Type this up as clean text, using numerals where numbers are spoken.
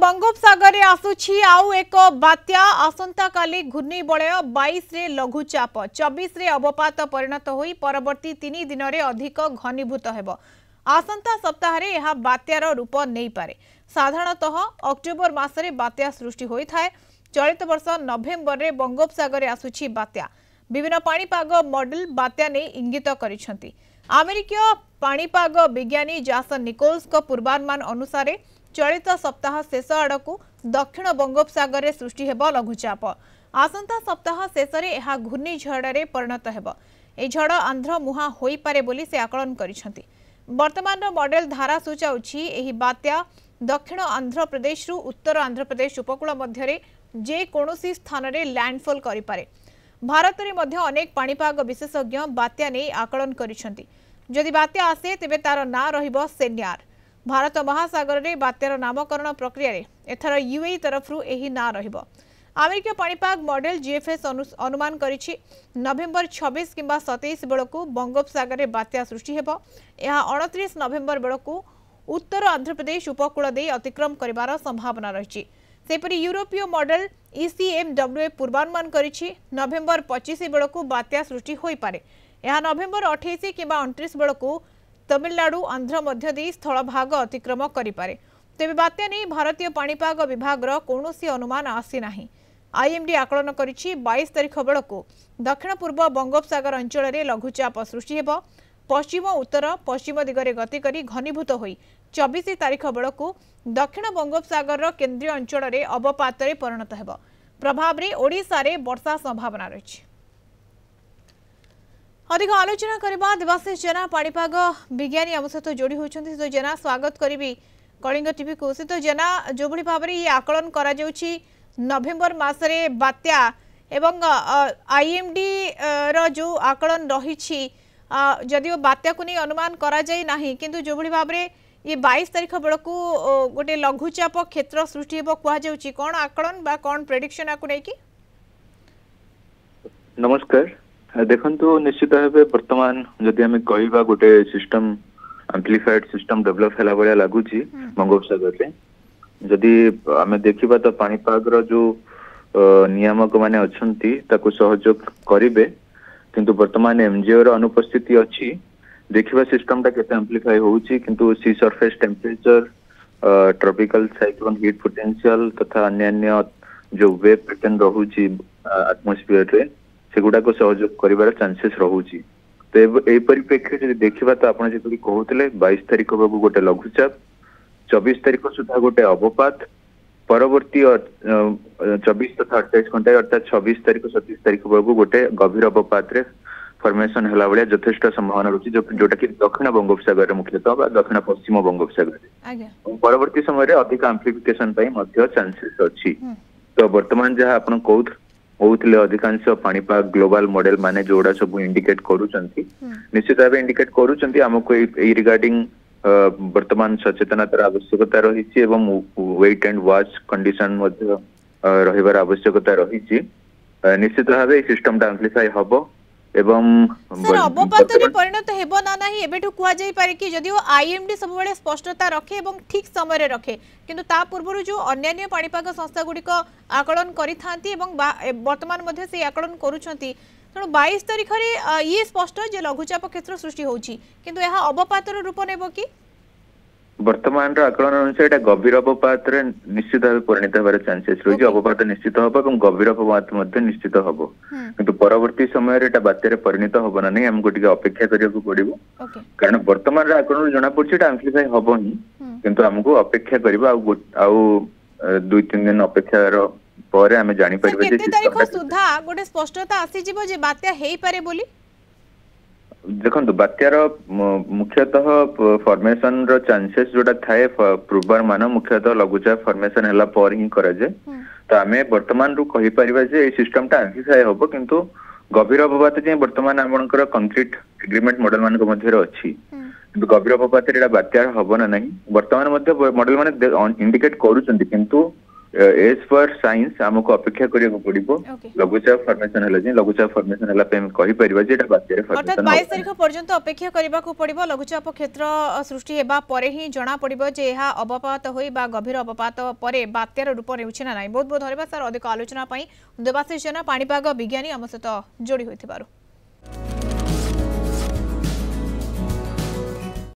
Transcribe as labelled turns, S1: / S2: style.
S1: बंगोपसागर में आसुछि आउ एक बात्या आसंता काली घूर्णिबलय 22 रे लघुचाप 24 रे अवपात परिणत होई परवर्ती 3 दिन रे अधिक घनीभूत हेबो। आसंता सप्ताह रे यह बात्यार रूप नहीं पारे। साधारणतः अक्टोबर मासरे बात्या सृष्टि होई थाए। चलित वर्ष नवेम्बर रे बंगोपसागर आसुछि बात्या। विभिन्न पाणीपाग मॉडल बात्या ने इंगित करिसेंति। अमेरिकीय पाणीपाग विज्ञानी जासन निकोल्स को पूर्वानुमान अनुसार चलित सप्ताह शेष आड़कू दक्षिण बंगोपसागर में सृष्टि हेब लघुचाप। आसंता सप्ताह शेष में यह घूर्णिझड़ परिणत हेब। ए झड़ आंध्र मुहां होई पारे बोली से आकलन करिसेंति। वर्तमान मॉडल धारा सूचाउछि एही बात्या दक्षिण आंध्र प्रदेश रु उत्तर आंध्र प्रदेश उपकूल मध्य जे कोनोसी स्थान रे लैंडफॉल करि पारे। भारत रे मध्य अनेक पाणीपाग विशेषज्ञ बात्या ने आकलन करिसेंति। जदि बात्या आसे तेबे तार ना रहिबो सेन्यार। भारत महासागर रे बात्यार नामकरण प्रक्रिया रे एथर यूएई तरफरु एही ना रहिबो। अमेरिका पाणीपाग मॉडल जीएफएस अनुमान करिछि नवेम्बर 26 किंबा 27 बेलकू बंगोपसागर रे बात्या सृष्टि हेबो। यह 29 नवेम्बर बेलकू उत्तर आंध्र प्रदेश उपकूल दे अतिक्रम करिवार संभावना रहिछि। सेपरि यूरोपीय मॉडल ईसीएमडब्ल्यूए पूर्वानुमान करिछि नवेम्बर 25 बेलकू बात्या सृष्टि होई पारे। यह नवेम्बर 28 किंबा 29 बेलकू तमिलनाडु आंध्र मध्य दे स्थल भाग अतिक्रम करिपारे। तेबे बात्या नहीं भारतीय पाणीपाग विभाग कौनसी अनुमान आसी नाही। आईएमडी आकलन करिछि 22 तारिख बेलकू दक्षिण पूर्व बंगोपसागर अंचल में लघुचाप सृष्टि हेब। पश्चिम उत्तर पश्चिम दिगरे गति करी घनीभूत होई 24 तारिख बेलकू दक्षिण बंगोपसागर केंद्रीय अंचल में अवपात परिणत हेब। प्रभाव रे ओडिशा रे वर्षा संभावना रही। अधिक आलोचना करबा देवाशीष जेना पाणीपाग विज्ञानी आम सहित जोड़ी होती। तो जेना स्वागत करी कलिंग टीवी को। तो जेना जो भली भाव ये आकलन करा जाउछि नवेम्बर मासरे बात्या एवं आईएमडी रो जो आकलन रही जदिओ बात्या को नहीं अनुमान करा जाई नाही किंतु जो भली भाव ये 22 तारिख बेलकू गोटे लघुचाप क्षेत्र सृष्टि हेबो कुहा जाउछि। कोन आकलन बा कोन प्रेडिक्शन आकु नै कि?
S2: नमस्कार। देखंतु निश्चित भाव वर्तमान जदि आम कहवा गोटे सिस्टम एम्प्लीफाइड सिस्टम डेवलप होला भाया लगुच बंगोपसागर में। जदि आम देखा तो पाणीपाग जो नियामक माने अछंती ताकू सहयोग करिवे किंतु वर्तमान एमजीओ रो अनुपस्थिति अच्छी। देखिबा सिस्टम ता केते एम्प्लीफाई होउची किंतु sea surface temperature tropical cyclone heat potential तथा अन्य जो वेव पैटर्न रहुची एटमॉस्फेयर रे सेगुडा को सहयोग करिवार चांसेस रहुची। तो ए परिप्रेक्षी जदि देखिबा तो आपण जेतुकी कहउतले 22 तारिख बेलकू गोटे लघुचाप 24 तारिख सुधा गोटे अवपात परवर्ती 24 तथा 28 घंटा अर्थात 26 तारिख 27 तारिख बेलकू गोटे गभीर अवपात रे फॉर्मेशन हला भाया यथेष्ट संभावना रही जोटा कि दक्षिण बंगोपसागर मुख्यतः दक्षिण पश्चिम बंगोपसागर परवर्ती समय अधिक एम्प्लीफिकेशन चांसेस अच्छी। तो वर्तमान जहाँ आप कहते अधिकांश पाणीपाग ग्लोबल मॉडल माने जोड़ा सब इंडिकेट करूचंती निश्चित भाव इंडिकेट करूचंती हमको ए रिगार्डिंग वर्तमान सचेतनतार आवश्यकता रही एवं वेट एंड वॉच कंडीशन रहिबार आवश्यकता रही। निश्चित भाव सिस्टम टा एम्प्लीफाई हबो एवं
S1: अवपात परिणत हेबो ना नाही एबेठु कुआ जाई पारे कि जदिओ आईएमडी सब बेले स्पष्टता रखे एवं ठीक समय रे रखे किंतु ता पूर्व जो अन्य पाणीपाग संस्था गुडी को आकलन करि थांती एवं वर्तमान मध्ये से आकलन करूछंती। तेणु 22 तारिख रे ये स्पष्ट जे लघुचाप क्षेत्र सृष्टि होउची किंतु यह अवपातर रूप नेबो कि?
S2: वर्तमान आकलन अनुसार गभीर अवपात निश्चित भाव परिणत होबार चांसेस रही। अवपात निश्चित हम और गभीर अवपात निश्चित हम किंतु परवर्ती समय बात्यार परिणत हम ना नहीं हमको अपेक्षा करने पड़ो कारण वर्तमान आकलन जना पड़ी एम्प्लीफाई हम ही किंतु हमको अपेक्षा करबा 2-3 दिन अपेक्षार पर आम जानि परिबे जे
S1: तारीख सुधा गोटे स्पष्टता आसी जिवो जे बात्या हेई पारे बोली।
S2: देखो बात्यार मुख्यतः फॉर्मेशन रो चांसेस जोटा थाए पूर्वानुमान मुख्यतः लघुचाप फॉर्मेशन हला पर ही करा जाए। तो आमे वर्तमान रु कहि परिबा जे ए सिस्टम टा एम्प्लीफाई होबो किंतु गभीर अवपात जे वर्तमान आपनकर कंक्रीट एग्रीमेंट मॉडल मान को मध्य अछि किंतु गभीर अवपात रे बात्यार होबो ना नहीं। वर्तमान मध्य मॉडल माने इंडिकेट करूचंती किंतु एज पर साइंस हमको अपेक्षा करिया पड़िबो
S1: ओके
S2: लघुचाप फॉर्मेशन हला जे लघुचाप फॉर्मेशन हला पे हम कहि परिबा जे एटा बात्या रे
S1: अर्थात
S2: फॉर्मेशन
S1: 22 तारिख पर्यंत अपेक्षा करने को पड़ो लघुचाप क्षेत्र सृष्टि होगा पर ही जना पड़ो जे यह अवपात हो गभीर अवपात पर बात्यार रूप नेउछि ना नहीं बहुत बहुत धन्यवाद सर अधिक आलोचना देवाशीष जेना पाणीपाग विज्ञानी आम सहित जोड़ी होइथिबारु।